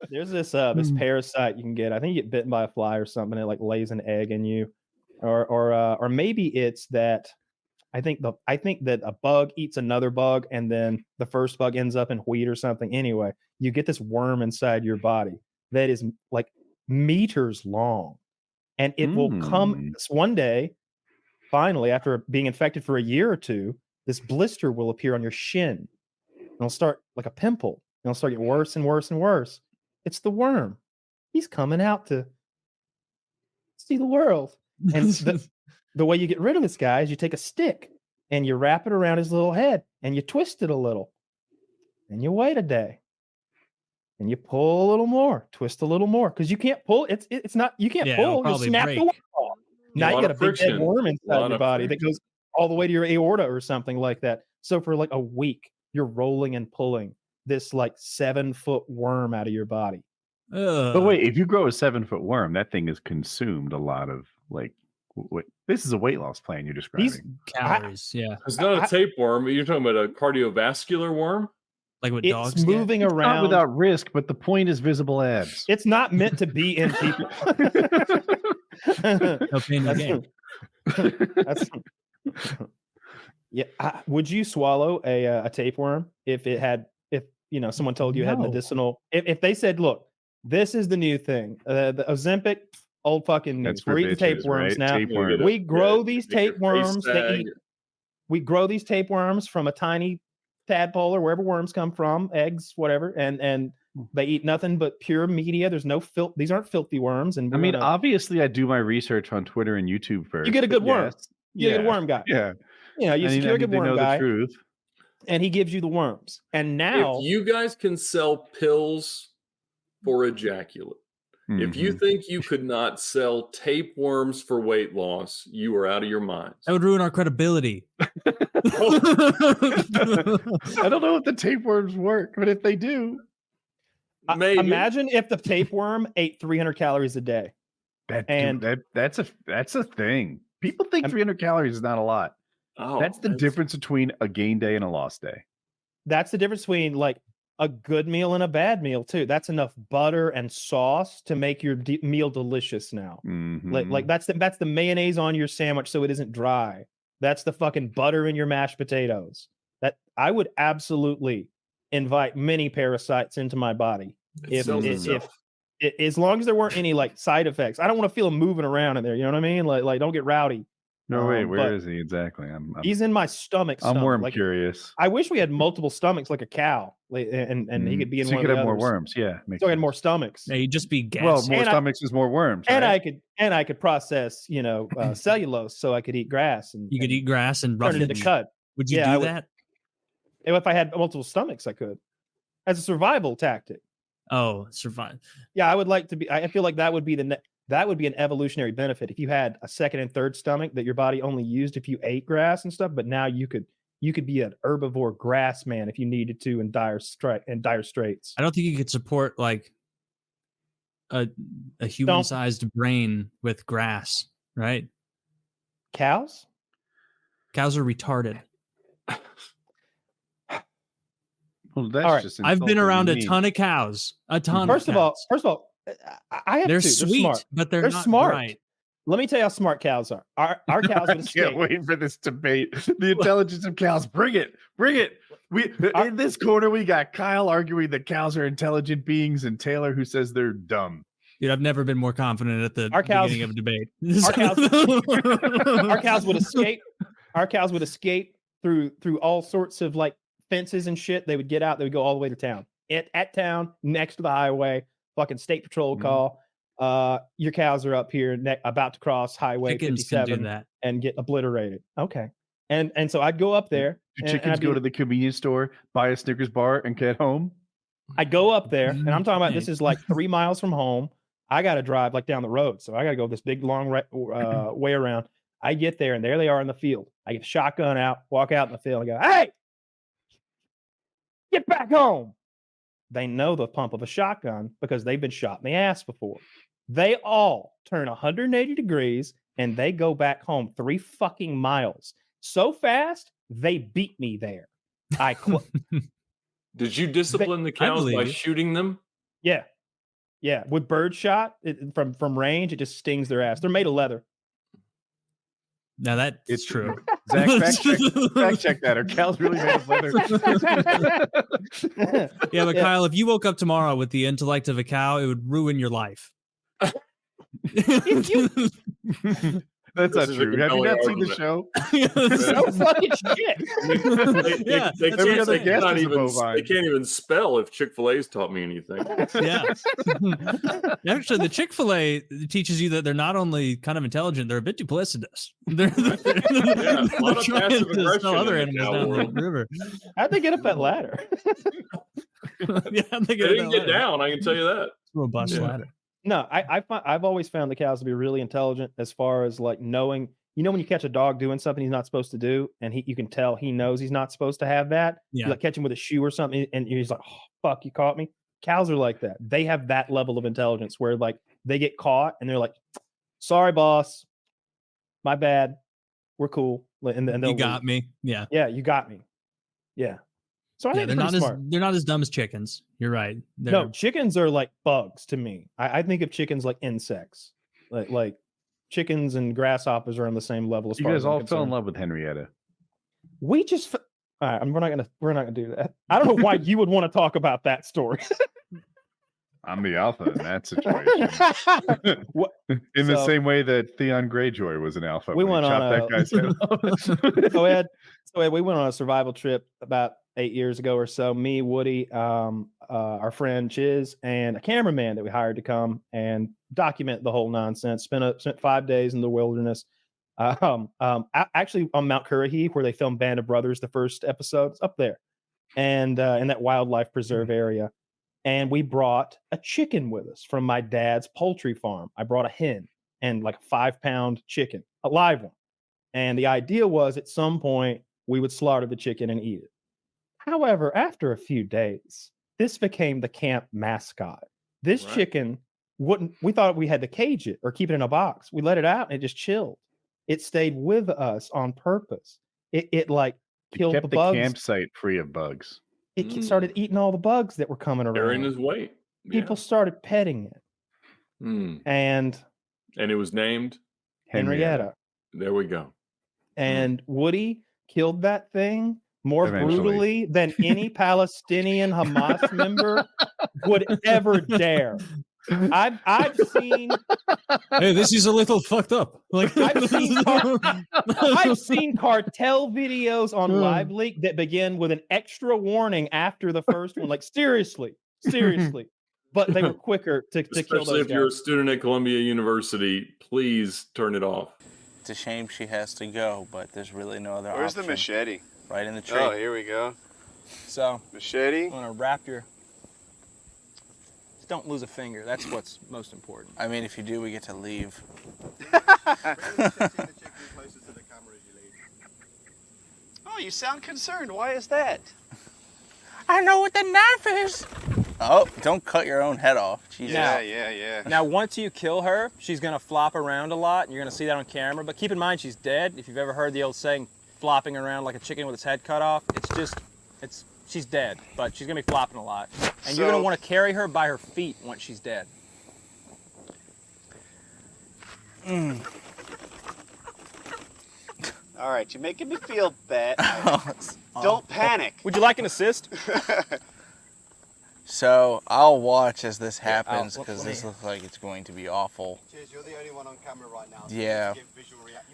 There's this parasite you can get. I think you get bitten by a fly or something. And it like lays an egg in you, or maybe it's that. I think that a bug eats another bug, and then the first bug ends up in wheat or something. Anyway, you get this worm inside your body that is like meters long, and it will come one day. Finally, after being infected for a year or two, this blister will appear on your shin. It'll start like a pimple. It'll start getting worse and worse and worse. It's the worm. He's coming out to see the world. And the way you get rid of this guy is you take a stick and you wrap it around his little head and you twist it a little. And you wait a day. And you pull a little more, twist a little more. Because you can't pull. It's not, you can't pull. You snap the worm off. Now you got a big dead worm inside your body that goes all the way to your aorta or something like that. So for like a week, you're rolling and pulling this like 7-foot worm out of your body. But wait, if you grow a 7-foot worm, that thing has consumed a lot of like. This is a weight loss plan you're describing. These calories, yeah. It's not a tapeworm. You're talking about a cardiovascular worm. Like what it's dogs moving get? around not without risk, but the point is visible abs. It's not meant to be in people. No pain, no gain. Yeah. Would you swallow a tapeworm if someone told you it had medicinal? If they said, look, this is the new thing, the Ozempic, old fucking news. We're eating tapeworms now. Tapeworm. We grow these tapeworms. We grow these tapeworms from a tiny tadpole or wherever worms come from, eggs, whatever, and they eat nothing but pure media. There's no filth. These aren't filthy worms. And obviously, I do my research on Twitter and YouTube first. You get a good worm. You get a worm guy. Yeah. You secure a good worm guy. The truth. And he gives you the worms. And now, if you guys can sell pills for ejaculate, if you think you could not sell tapeworms for weight loss, you are out of your minds. That would ruin our credibility. I don't know if the tapeworms work, but if they do, maybe. Imagine if the tapeworm ate 300 calories a day. That's a thing. People think 300 calories is not a lot. That's the difference between a gain day and a loss day. That's the difference between like a good meal and a bad meal too. That's enough butter and sauce to make your meal delicious now. Like that's the mayonnaise on your sandwich so it isn't dry. That's the fucking butter in your mashed potatoes. That I would absolutely invite many parasites into my body if as long as there weren't any like side effects. I don't want to feel them moving around in there. You know what I mean? Like don't get rowdy. No, wait, where is he exactly? He's in my stomach. I'm worm curious. I wish we had multiple stomachs like a cow, and he could be in one. So you could have more worms, yeah. So I had more stomachs. Yeah, you'd just be gas. Well, more stomachs is more worms. And right? I could process, cellulose, so I could eat grass and you could eat grass and rough turn it into cut. Would you do that? If I had multiple stomachs, I could, as a survival tactic. Oh, survive. Yeah, I would like to be. I feel like that would be that would be an evolutionary benefit if you had a second and third stomach that your body only used if you ate grass and stuff. But now you could be an herbivore grass man if you needed to in dire straits. I don't think you could support like a human-sized brain with grass, right? Cows are retarded. Well, that's right. just I've been around a ton of cows. First of all, I have they're two. sweet, smart. but they're not smart. Right. Let me tell you how smart cows are. Our cows would escape. I can't wait for this debate. The intelligence of cows. Bring it. In this corner, we got Kyle arguing that cows are intelligent beings, and Taylor who says they're dumb. Dude, I've never been more confident at the beginning of a debate. Our cows would escape. Our cows would escape through all sorts of like fences and shit. They would get out. They would go all the way to town. At town, next to the highway. Fucking state patrol call. Your cows are up here about to cross highway 57 and get obliterated. Okay. And so I'd go up there. Do chickens go to the convenience store, buy a Snickers bar, and get home? I'd go up there, and I'm talking about this is like 3 miles from home. I got to drive like down the road. So I got to go this big, long way around. I get there, and there they are in the field. I get the shotgun out, walk out in the field, and go, hey, get back home. They know the pump of a shotgun because they've been shot in the ass before. They all turn 180 degrees and they go back home 3 fucking miles. So fast, they beat me there. Did you discipline the cows by shooting them? Yeah. Yeah, with bird shot from range, it just stings their ass. They're made of leather. Now that's true. Zach, fact check that. Are cows really made of leather? Yeah, but Kyle, if you woke up tomorrow with the intellect of a cow, it would ruin your life. That's not true. Have you not seen the show? No fucking shit. Yeah, every other guest is a they bovine. can't even spell if Chick-fil-A's taught me anything. Yeah. Actually, the Chick-fil-A teaches you that they're not only kind of intelligent, they're a bit duplicitous. They're A lot of trying passive to aggression sell other in the animals cow down world. the river. How'd they get up that ladder? Yeah, They didn't get down, I can tell you that. Robust Yeah. ladder. No, I've always found the cows to be really intelligent as far as like knowing. You know when you catch a dog doing something he's not supposed to do, and you can tell he knows he's not supposed to have that. Yeah. You like catch him with a shoe or something, and he's like, "Oh fuck, you caught me." Cows are like that. They have that level of intelligence where like they get caught and they're like, "Sorry, boss, my bad, we're cool." And You got me. Yeah. Yeah, you got me. Yeah. So I think They're they're not pretty as smart. they're not as dumb as chickens. You're right. No, chickens are like bugs to me. I think of chickens like insects. Like chickens and grasshoppers are on the same level as You far guys as I'm all fell in concerned. love with Henrietta. We just all right, we're not gonna do that. I don't know why you would want to talk about that story. I'm the alpha in that situation. What- In the so- same way that Theon Greyjoy was an alpha. We when he went on chopped that guy's head off. so we went on a survival trip about 8 years ago or so. Me, Woody, our friend Chiz, and a cameraman that we hired to come and document the whole nonsense. Spent 5 days in the wilderness. Actually on Mount Currahee, where they filmed Band of Brothers, the first episode. It's up there, and in that wildlife preserve area. And we brought a chicken with us from my dad's poultry farm. I brought a hen and like a 5-pound chicken, a live one. And the idea was at some point we would slaughter the chicken and eat it. However, after a few days, this became the camp mascot. This Right. chicken we thought we had to cage it or keep it in a box. We let it out and it just chilled. It stayed with us on purpose. It like He killed kept the the bugs. campsite free of bugs. It started eating all the bugs that were coming Carrying around. his weight. People started petting it. And And it was named. Henrietta. There we go. And Woody killed that thing more Eventually. brutally than any Palestinian Hamas member would ever dare. I've seen Hey, this is a little fucked up. Like I've seen cartel videos on Live Leak that begin with an extra warning after the first one. Like seriously. But they were quicker to kill Especially those if you're a guys. student at Columbia University, please turn it off. It's a shame she has to go, but there's really no other Where's option. the machete? Right in the tree. Oh, here we go. So Machete. I'm gonna wrap your. Just don't lose a finger. That's what's most important. I mean, if you do, we get to leave. Oh, you sound concerned. Why is that? I know what the knife is. Oh, don't cut your own head off. Jesus. Yeah. Now, once you kill her, she's gonna flop around a lot, and you're gonna see that on camera. But keep in mind, she's dead. If you've ever heard the old saying, "flopping around like a chicken with its head cut off," she's dead, but she's gonna be flopping a lot, and you're gonna want to carry her by her feet once she's dead. All right, you're making me feel bad. Don't panic. Would you like an assist? So I'll watch as this happens I'll- because let this me- looks like it's going to be awful. Cheers, you're the only one on camera right now. Yeah. You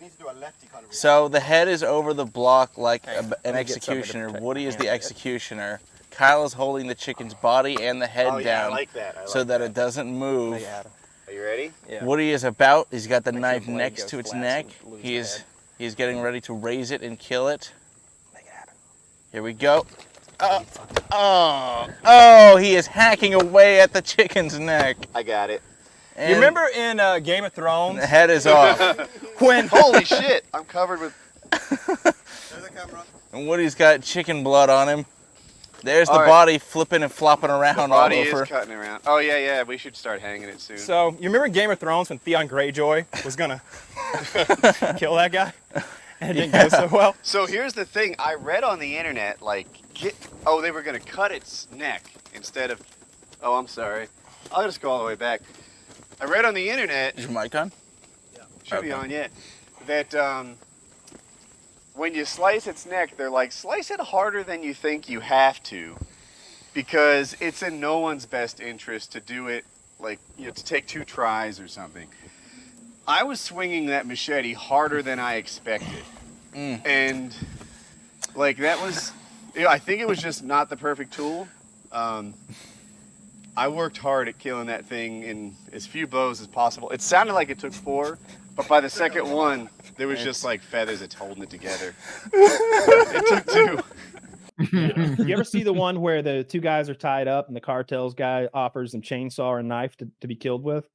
need to do a lefty kind of reaction. So the head is over the block like Hey, an let me get something to executioner. protect Woody my is the hand. executioner. Kyle is holding the chicken's body and the head Oh, yeah, I down like that. so that it doesn't move. Make it happen. Are you ready? Yeah. Woody is he's got the Make sure knife the blade next goes to its flat neck. so you lose the head. He's getting ready to raise it and kill it. Make it happen. Here we go. Oh, he is hacking away at the chicken's neck. I got it. And You remember in Game of Thrones the head is off. when Holy shit! I'm covered with. There's the camera. And Woody's got chicken blood on him. There's the All right. body flipping and flopping around all Body is over. cutting around. Oh yeah. We should start hanging it soon. So, you remember in Game of Thrones when Theon Greyjoy was gonna kill that guy? And it didn't go so well? So here's the thing. I read on the internet, they were gonna cut its neck instead of. Oh, I'm sorry. I'll just go all the way back. I read on the internet. Is your mic on? Should be on, yeah. That when you slice its neck, they're like, slice it harder than you think you have to, because it's in no one's best interest to do it like, you know, to take 2 tries or something. I was swinging that machete harder than I expected, and like that was, you know, I think it was just not the perfect tool. I worked hard at killing that thing in as few blows as possible. It sounded like it took 4, but by the second one, there was just like feathers that's holding it together. It took 2. You ever see the one where the 2 guys are tied up and the cartel's guy offers them chainsaw or knife to be killed with?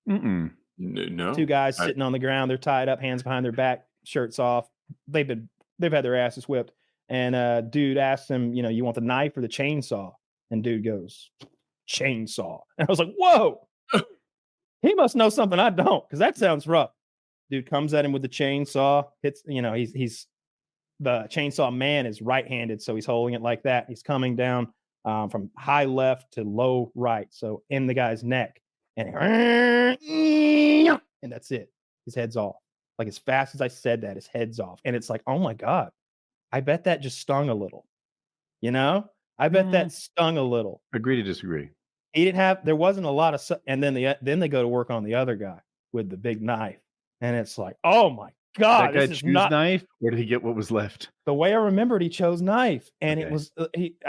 No. 2 guys sitting on the ground, they're tied up, hands behind their back, shirts off. They've had their asses whipped. And dude asked him, you know, you want the knife or the chainsaw? And dude goes, chainsaw. And I was like, whoa, he must know something I don't, because that sounds rough. Dude comes at him with the chainsaw, hits, you know, he's the chainsaw man is right-handed, so he's holding it like that. He's coming down from high left to low right, so in the guy's neck, and that's it. His head's off. Like, as fast as I said that, his head's off. And it's like, oh my God, I bet that just stung a little. You know? I bet that stung a little. Agree to disagree. He didn't have, there wasn't a lot of, and then they go to work on the other guy with the big knife. And it's like, oh my God. That guy this choose is not knife, or did he get what was left? the way I remembered. He chose knife. And it was,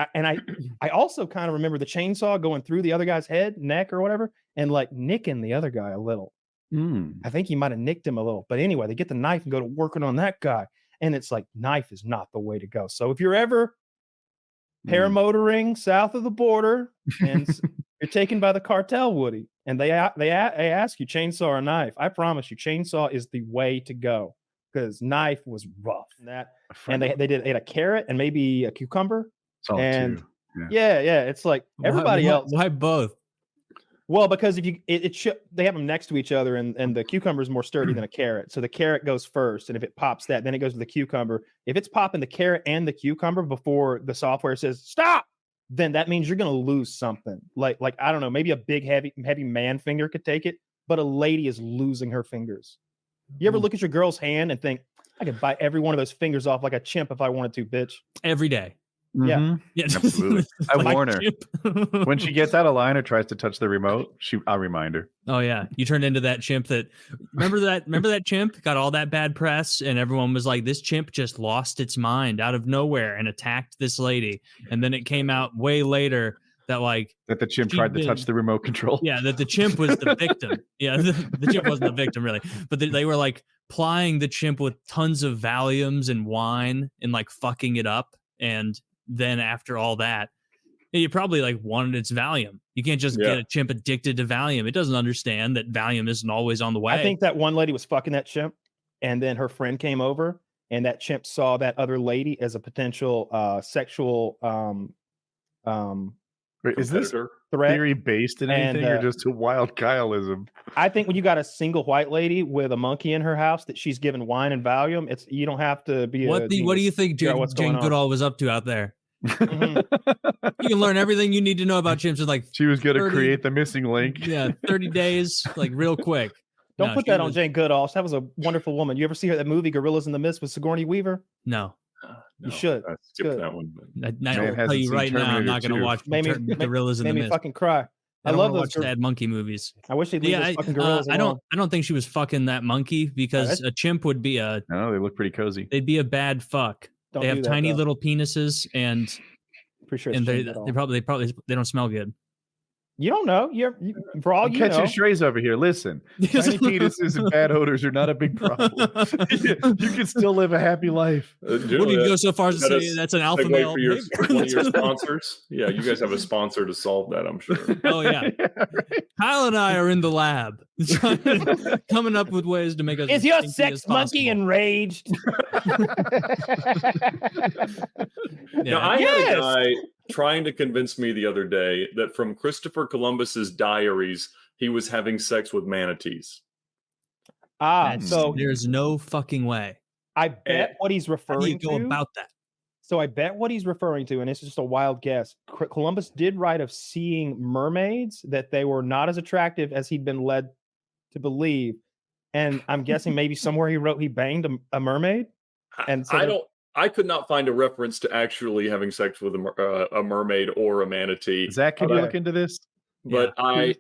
I also kind of remember the chainsaw going through the other guy's head, neck or whatever, and like nicking the other guy a little. I think he might have nicked him a little. But anyway, they get the knife and go to working on that guy. And it's like, knife is not the way to go. So if you're ever paramotoring south of the border and you're taken by the cartel, Woody, and they ask you chainsaw or knife, I promise you, chainsaw is the way to go, because knife was rough. And they ate a carrot and maybe a cucumber. And yeah, it's like everybody else. Why both? Well, because if you they have them next to each other, and the cucumber is more sturdy than a carrot. So the carrot goes first, and if it pops that, then it goes to the cucumber. If it's popping the carrot and the cucumber before the software says stop, then that means you're going to lose something. Like I don't know, maybe a big heavy man finger could take it, but a lady is losing her fingers. You ever look at your girl's hand and think, I could bite every one of those fingers off like a chimp if I wanted to, bitch? Every day. Yeah. Absolutely. I warn her when she gets out of line or tries to touch the remote. I'll remind her. Oh yeah, you turned into that chimp that remember that chimp got all that bad press, and everyone was like, this chimp just lost its mind out of nowhere and attacked this lady. And then it came out way later that the chimp tried to touch the remote control. Yeah, that the chimp was the victim. Yeah, the chimp wasn't the victim really, but they were like plying the chimp with tons of Valiums and wine and like fucking it up. And then after all that, you probably like wanted its Valium. You can't just get a chimp addicted to Valium. It doesn't understand that Valium isn't always on the way. I think that one lady was fucking that chimp, and then her friend came over, and that chimp saw that other lady as a potential sexual is this threat theory based in anything, or just a wild Kyleism? I think when you got a single white lady with a monkey in her house that she's given wine and Valium, you don't have to be. What do you think Jane Goodall was up to out there? You can learn everything you need to know about chimps in like she was going to create the missing link. Yeah, 30 days, like real quick. Don't put that on Jane Goodall. That was a wonderful woman. You ever see that movie Gorillas in the Mist with Sigourney Weaver? No. You should. I skipped that one. I'll tell you right now, I'm not going to watch Gorillas in the Mist. Made me fucking cry. I love those sad monkey movies. I wish they'd leave those fucking gorillas alone. I don't think she was fucking that monkey, because a chimp would be no, they look pretty cozy. They'd be a bad fuck. They have tiny little penises, and pretty sure they probably don't smell good. You don't know. For all you know. Catching strays over here. Listen, tiny penises and bad odors are not a big problem. You can still live a happy life. Wouldn't you go so far as to say that's an alpha male? For one of your sponsors. Yeah, you guys have a sponsor to solve that, I'm sure. Oh yeah. Kyle and I are in the lab coming up with ways to make us. Is your sex monkey enraged? Now, I had a guy trying to convince me the other day that from Christopher Columbus's diaries, he was having sex with manatees. So there's no fucking way. I bet what he's referring to. How do you go about that? So I bet what he's referring to, and it's just a wild guess, Columbus did write of seeing mermaids, that they were not as attractive as he'd been led to believe. And I'm guessing maybe somewhere he wrote he banged a mermaid. And so I could not find a reference to actually having sex with a mermaid or a manatee. Zach, can you look into this? But I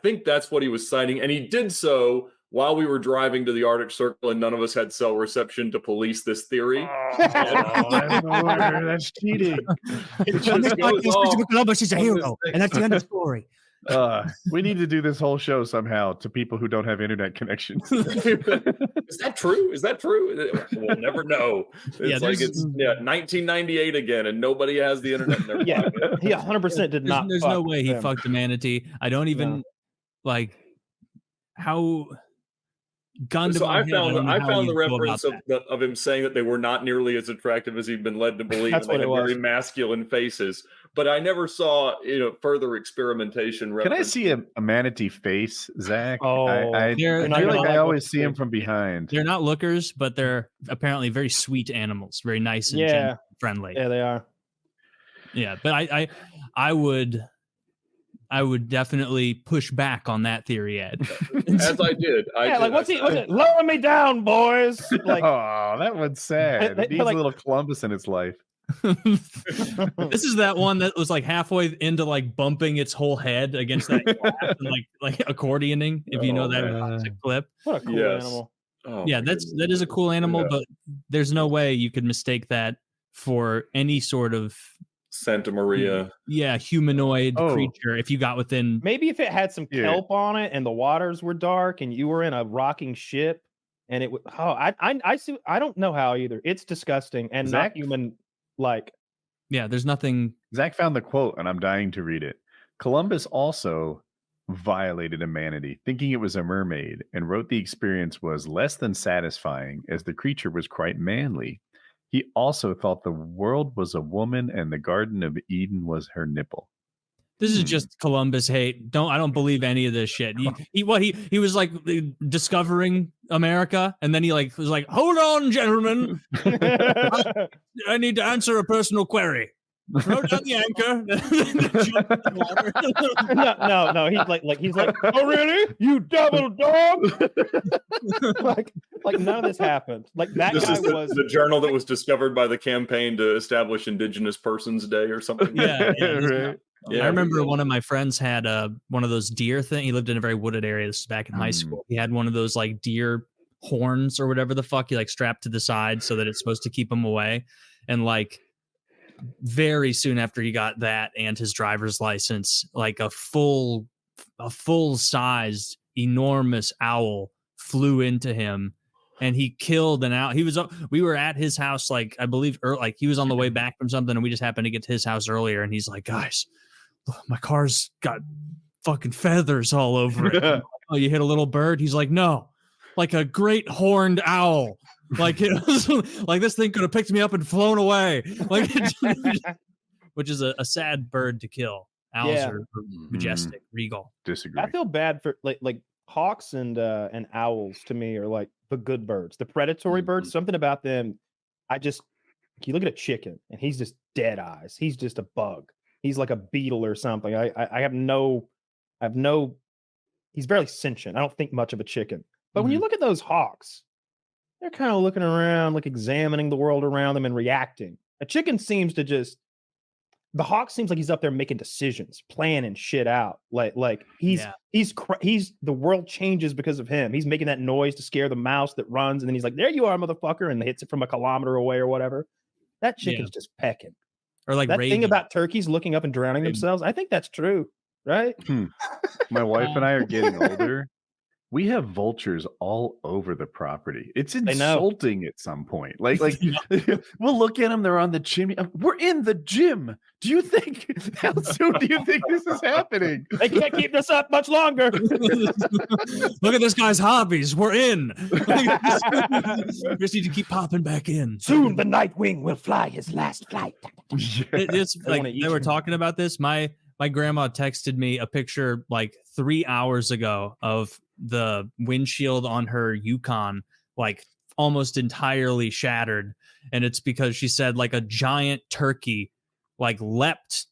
think that's what he was citing, and he did so while we were driving to the Arctic Circle, and none of us had cell reception to police this theory. That's cheating. It just goes off. Columbus is a hero, and that's the end of the story. We need to do this whole show somehow to people who don't have internet connections. Is that true? Is that true? We'll never know. It's like it's 1998 again, and nobody has the internet. In their pocket. He 100% did not. There's no way he fucked a manatee. I don't even like how. So I found the reference of him saying that they were not nearly as attractive as he'd been led to believe. That's and they what had it was. very masculine faces, but I never saw further experimentation. Can I see a manatee face, Zach? Oh, I feel like I always see him from behind. They're not lookers, but they're apparently very sweet animals, very nice and gentle and friendly. Yeah, they are. Yeah, but I would definitely push back on that theory, Ed. As I did. What's it? Lower me down, boys. Like, oh, that one's sad. It needs a little Columbus in its life. This is that one that was like halfway into like bumping its whole head against that glass and like accordioning, if you know that clip. What a cool animal. Oh, yeah, that is a cool animal, but there's no way you could mistake that for any sort of Santa Maria. Yeah, humanoid creature. If you got within, maybe if it had some kelp on it and the waters were dark and you were in a rocking ship and it would. Oh, I see. I don't know how either. It's disgusting and not human like. Yeah, there's nothing. Zach found the quote and I'm dying to read it. Columbus also violated a manatee, thinking it was a mermaid, and wrote the experience was less than satisfying as the creature was quite manly. He also thought the world was a woman and the Garden of Eden was her nipple. This is just Columbus hate. I don't believe any of this shit. He was like discovering America, and then he like was like, "Hold on, gentlemen, I need to answer a personal query." Throw down the anchor. No. He's like, oh really? You double dog? like none of this happened. Like that this guy was the journal that was discovered by the campaign to establish Indigenous Persons Day or something. Right. I remember one of my friends had one of those deer thing. He lived in a very wooded area. This was back in high school. He had one of those like deer horns or whatever the fuck. He like strapped to the side so that it's supposed to keep him away. And like very soon after he got that and his driver's license, like a full sized enormous owl flew into him and he killed an owl. We were at his house, like I believe, like he was on the way back from something, and we just happened to get to his house earlier. And he's like, "Guys, my car's got fucking feathers all over it." Like, "Oh, you hit a little bird?" He's like, "No, like a great horned owl. Like it was like this thing could have picked me up and flown away." Like, which is a sad bird to kill. Owls are majestic, regal. Disagree. I feel bad for like hawks and owls. To me, are like the good birds, the predatory birds. Something about them. You look at a chicken and he's just dead eyes. He's just a bug. He's like a beetle or something. He's barely sentient. I don't think much of a chicken. But when you look at those hawks, they're kind of looking around, like examining the world around them and reacting. A chicken seems to the hawk seems like he's up there making decisions, planning shit out. Like he's the world changes because of him. He's making that noise to scare the mouse that runs, and then he's like, "There you are, motherfucker," and hits it from a kilometer away or whatever. That chicken's just pecking. Or like that thing about turkeys looking up and drowning themselves. I think that's true, right? My wife and I are getting older. We have vultures all over the property. It's insulting at some point. Like we'll look at them. They're on the chimney. We're in the gym. Do you think? How soon do you think this is happening? They can't keep this up much longer. Look at this guy's hobbies. We're in. We just need to keep popping back in. Soon the Nightwing will fly his last flight. It's like they were talking about this. My grandma texted me a picture like 3 hours ago of the windshield on her Yukon like almost entirely shattered, and it's because she said like a giant turkey like leapt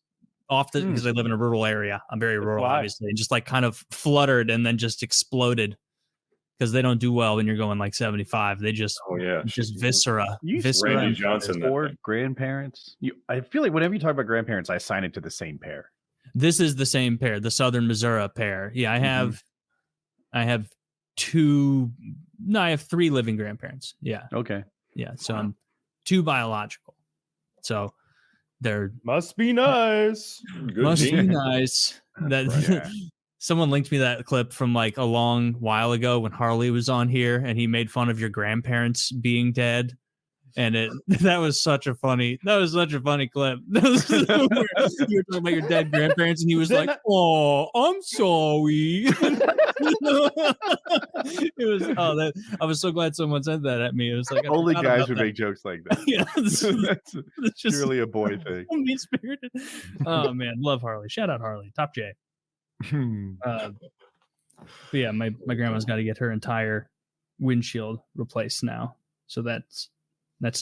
off the because I live in a rural area. I'm very rural, obviously, and just like kind of fluttered and then just exploded. Because they don't do well when you're going like 75. They just just viscera. Randy Johnson. Or grandparents. I feel like whenever you talk about grandparents, I assign it to the same pair. This is the same pair, the Southern Missouri pair. Yeah, I have two. No, I have 3 living grandparents. Yeah. Okay. Yeah. So I'm 2 biological. So they're must be nice. Be nice. That someone linked me that clip from like a long while ago when Harley was on here, and he made fun of your grandparents being dead. And that was such a funny clip. You were talking about your dead grandparents, and he was like, "Oh, I'm sorry." It was I was so glad someone said that at me. It was like only guys would make jokes like that. Yeah, that's just purely a boy thing. Mean spirited. Oh man, love Harley. Shout out Harley, top J. But yeah, my grandma's got to get her entire windshield replaced now, so that's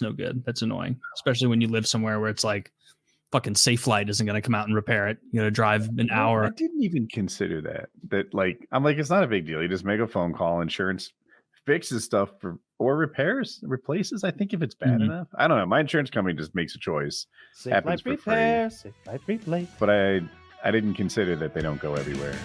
no good. That's annoying, especially when you live somewhere where it's like fucking Safelight isn't going to come out and repair it. You got to drive an hour. I didn't even consider that like I'm like, it's not a big deal. You just make a phone call, insurance fixes stuff or replaces. I think if it's bad enough, I don't know. My insurance company just makes a choice. Happens for free. Safe light replace. But I didn't consider that they don't go everywhere.